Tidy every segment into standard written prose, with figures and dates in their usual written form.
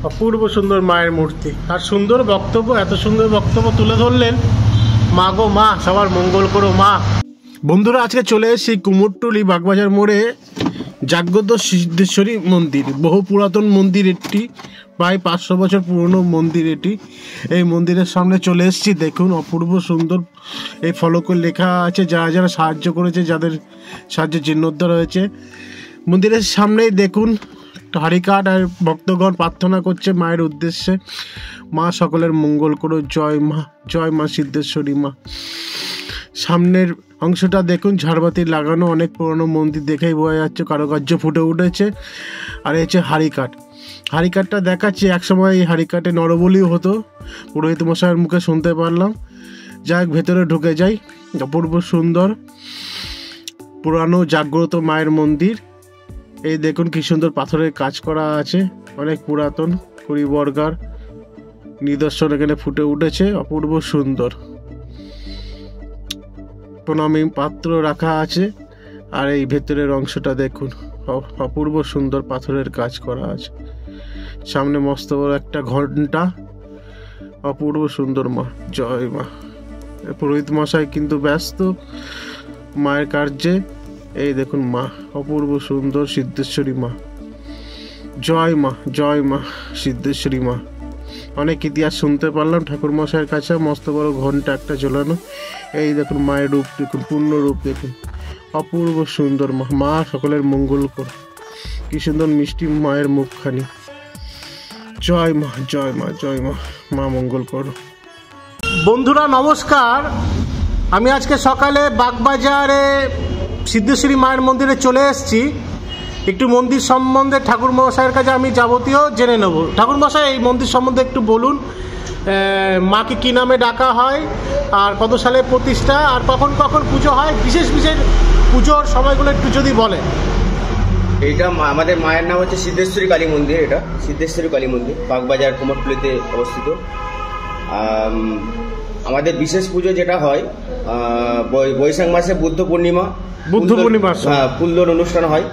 অপূর্ব সুন্দর মায়ের মূর্তি আর সুন্দর বক্তব্য, এত সুন্দর বক্তব্য তুলে ধরলেন। মা গো মা, সবার মঙ্গল করো মা। বন্ধুরা, আজকে চলে এসেছি কুমোরটুলি বাগবাজার মোড়ে জাগ্রত সিদ্ধেশ্বরী মন্দির। বহু পুরাতন মন্দির, একটি প্রায় 500 বছর পুরনো মন্দির এটি। এই মন্দিরের সামনে চলে এসেছি। দেখুন অপূর্ব সুন্দর এই ফলকে লেখা আছে যারা যারা সাহায্য করেছে, যাদের সাহায্যে জীর্ণোদ্ধার হয়েছে। মন্দিরের সামনেই দেখুন হারিকাট আর ভক্তগণ প্রার্থনা করছে মায়ের উদ্দেশ্যে। মা সকলের মঙ্গল করো, জয় মা, জয় মা সিদ্ধেশ্বরী মা। সামনের অংশটা দেখুন ঝাড়বাতি লাগানো, অনেক পুরনো মন্দির দেখেই বোঝা যাচ্ছে, কারুকার্য ফুটে উঠেছে। আর এই হচ্ছে হারিকাট। হারিকাটটা দেখাচ্ছি, একসময় এই হারিকাটে নরবলিও হতো, পুরোহিত মশাইয়ের মুখে শুনতে পারলাম। যাই ভেতরে ঢুকে যাই। অপূর্ব সুন্দর পুরানো জাগ্রত মায়ের মন্দির। এই দেখুন কি সুন্দর পাথরের কাজ করা আছে, অনেক পুরাতন কুড়িবর্গার নিদর্শন এখানে ফুটে উঠেছে। অপূর্ব সুন্দর প্রণামী পাত্র রাখা আছে। আর এই ভেতরের অংশটা দেখুন, অপূর্ব সুন্দর পাথরের কাজ করা আছে। সামনে মস্ত বড় একটা ঘন্টা। অপূর্ব সুন্দর মা, জয় মা। পুরোহিত মশাই কিন্তু ব্যস্ত মায়ের কার্যে। এই দেখুন মা, অপূর্ব সুন্দর সিদ্ধেশ্বরী মা, জয় মা, জয় মা সিদ্ধেশ্বরী মা। অনেক ইতিহাস শুনতে পারলাম ঠাকুর মশাইয়ের কাছে। মস্ত বড় ঘন্টা একটা ঝোলানো। এই দেখুন মায়ের রূপ দেখুন, পূর্ণ রূপ দেখুন, অপূর্ব সুন্দর মা। মা সকলের মঙ্গল কর। কি সুন্দর মিষ্টি মায়ের মুখখানি। জয় মা, জয় মা, জয় মা, মা মঙ্গল করো। বন্ধুরা নমস্কার, আমি আজকে সকালে বাগবাজারে সিদ্ধেশ্বরী মায়ের মন্দিরে চলে এসেছি। একটু মন্দির সম্বন্ধে ঠাকুর মশাইয়ের কাছে আমি যাবতীয় জেনে নেব। ঠাকুর মশাই, এই মন্দির সম্বন্ধে একটু বলুন। মাকে কি নামে ডাকা হয়, আর কত সালে প্রতিষ্ঠা, আর কখন কখন পুজো হয়, বিশেষ বিশেষ পুজোর সময়গুলো একটু যদি বলেন। এইটা আমাদের মায়ের নাম হচ্ছে সিদ্ধেশ্বরী কালী মন্দির। এটা সিদ্ধেশ্বরী কালী মন্দির বাগবাজার কুমোরটুলিতে অবস্থিত। আমাদের বিশেষ পুজো যেটা হয় বৈশাখ মাসে বুদ্ধ পূর্ণিমা ফুলদোল অনুষ্ঠান হয়।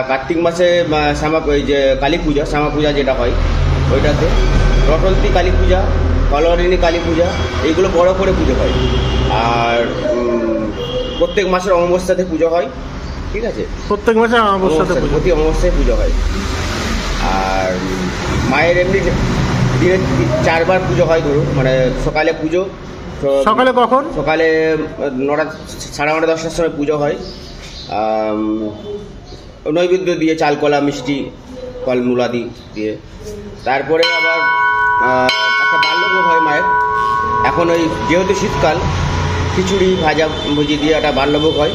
কার্তিক মাসে ওই যে কালী পূজা, শ্যামা পূজা যেটা হয় ওইটাতে, রটলতি কালী পূজা, কলহরিণী কালী পূজা, এইগুলো বড় করে পুজো হয়। আর প্রত্যেক মাসের অমাবস্যাতে পুজো হয়। ঠিক আছে, প্রত্যেক মাসে প্রতি অমাবস্যায় পুজো হয়। আর মায়ের এমনি দিনে 4 বার পুজো হয়। ধরুন মানে সকালে পুজো, সকালে কখন? সকালে 9টা, 9:30, 10টার সময় পুজো হয়। নৈবেদ্য দিয়ে চাল কলা মিষ্টি ফল মূলাদি দিয়ে। তারপরে আবার একটা বাল্যভোগ হয় মায়ের। এখন ওই যেহেতু শীতকাল, খিচুড়ি ভাজা ভুজি দিয়ে একটা বাল্যভোগ হয়।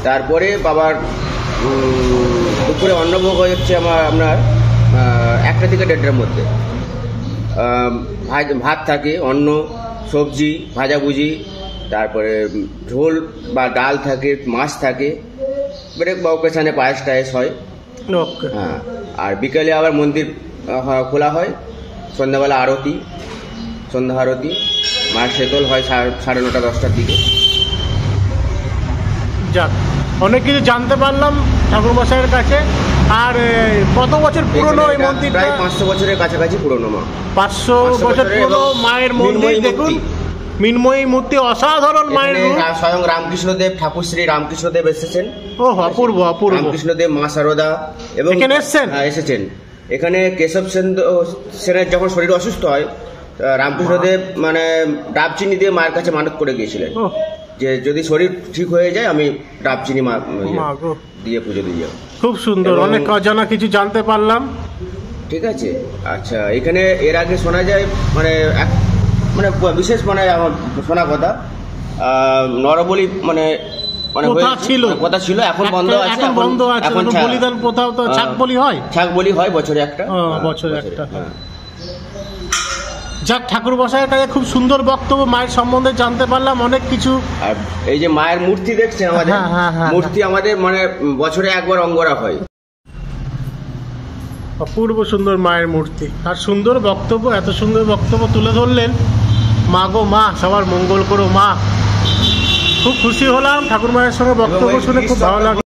তারপরে বাবার দুপুরে অন্নভোগ হচ্ছে আপনার 1টা থেকে 1:30টার মধ্যে। ভাত থাকে, অন্ন, সবজি, ভাজাভুজি, তারপরে ঝোল বা ডাল থাকে, মাছ থাকে, ব্রেক বা ওকেশানে পায়েস টায়েস হয়। হ্যাঁ, আর বিকেলে আবার মন্দির খোলা হয়। সন্ধ্যাবেলা আরতি, সন্ধ্যা আরতি, মায়ের শীতল হয় 9:30, 10টার দিকে। যাক, অনেক কিছু জানতে পারলাম ঠাকুর মশাইয়ের কাছে। আর কত বছর পুরনো এই মন্দির? প্রায় 500 বছরের কাছাকাছি পুরনো মা। 500 বছর পুরনো মায়ের মন্দির। দেখুন মৃন্ময়ী মূর্তি, অসাধারণ মায়ের। স্বয়ং রামকৃষ্ণদেব, ঠাকুর শ্রী রামকৃষ্ণদেব এসেছেন। ও অপূর্ব, অপূর্ব। রামকৃষ্ণদেব, মা সারদা এবং এখানে এসেছেন। এসেছেন এখানে। কেশব সেনের যখন শরীর অসুস্থ হয়, রামকৃষ্ণদেব মানে ডাবচিনি দিয়ে মায়ের কাছে মানত করে গিয়েছিলেন যে যদি শরীর ঠিক হয়ে যায় আমি ডাবচিনি দিয়ে পুজো দিয়ে যাবো। খুব সুন্দর, অনেক অজানা কিছু জানতে পারলাম। ঠিক আছে। আচ্ছা, এখানে এর আগে শোনা যায় মানে বিশেষ মানে আমার শোনা কথা, নরবলি মানে কথা ছিল, এখন বন্ধ আছে। এখন বলিদান প্রথা তো, ছাগ বলি হয়। ছাগ বলি হয় বছরে একটা। যাক, ঠাকুর মশাইয়ের কাছে খুব সুন্দর বক্তব্য মায়ের সম্বন্ধে জানতে পারলাম অনেক কিছু। আর এই যে মায়ের মূর্তি দেখছেন আমাদের, মূর্তি আমাদের মানে বছরে একবার অঙ্গরা হয়। অপূর্ব সুন্দর মায়ের মূর্তি আর সুন্দর বক্তব্য, এত সুন্দর বক্তব্য তুলে ধরলেন। মা গো মা, সবার মঙ্গল করো মা। খুব খুশি হলাম ঠাকুর মায়ের সঙ্গে বক্তব্য শুনে, খুব ভালো লাগলো।